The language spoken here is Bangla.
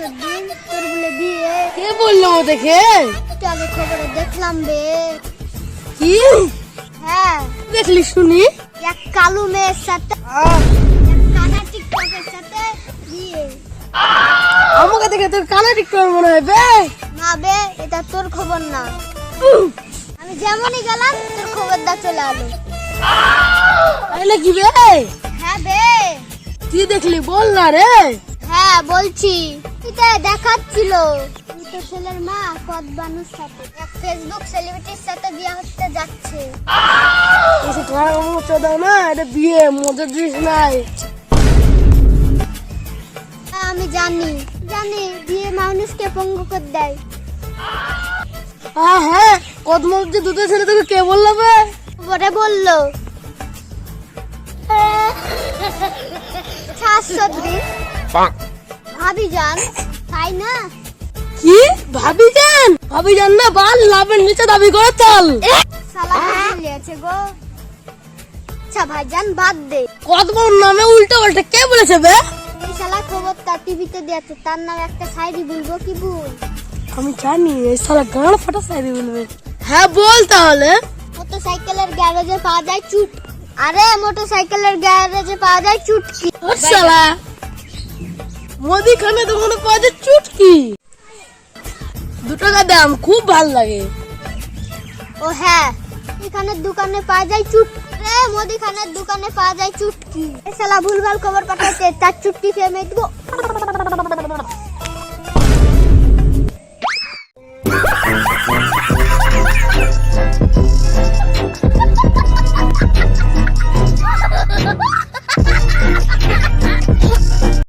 শামসুদ্দিন তোর বলে বিয়ে। কে বললো দেখে? একটু আগে খবরে দেখলাম বে। কি হ্যাঁ দেখলি শুনি? এক কালু মেয়ের সাথে এক কানা টিকটকের সাথে বিয়ে। আমাকে দেখে তোর কানা টিকটক মনে হয় বে। না বে, এটা তোর খবর না। আমি যেমনই গেলাম তোর খবরটা চলে আলো। তাইলে কি বে? হ্যাঁ বে। কি দেখলি বল না রে। হ্যাঁ বলছি, এটা দেখাচ্ছিল তো ছেলের মা কদবানুর সাথে এক ফেসবুক সেলিব্রিটির সাথে বিয়ে হতে যাচ্ছে। এসে খারাপ মজা দাও না, এটা বিয়ে মজা দিস নাই। হ্যাঁ আমি জানি জানি, বিয়ে মানুষকে পঙ্গু করে দেয়। হ্যাঁ কদমর যে দুটো ছেলে তোকে কে বললো বে? পরে বললো শাশুড়ি ভাবি যান, তাই না? কি ভাবি জান না, বাল লাভের নিচে দাবি করে চল। সালা লিয়েছে গো। আচ্ছা ভাইজান বাদ দে, কদমর নামে উল্টো পাল্টা কে বলেছে বে? এই শালা খবরটা টিভিতে দিয়েছে, তার নামে একটা সাইডি বলবো কি ভুল? আমি জানি এই শালা গান ফাটা সাইডে বলবে। হ্যাঁ বল তাহলে। মোটরসাইকেলের গ্যারেজে পাওয়া যায় চুট। আরে মোটরসাইকেলের গ্যারেজে পাওয়া যায় চুটকি। ও শালা মুদিখানা দোকানে পাওয়া যায় চুটকি, 2 টাকা দাম, খুব ভাল লাগে। ও হ্যাঁ, এখানের দোকানে পাওয়া যায় চুটকি। রে মুদিখানার দোকানে পাওয়া যায় চুটকি। এ শালা ভুলভাল খবর পাঠাইতে, তার চুটকি খেয়ে মেয়ে দেবো।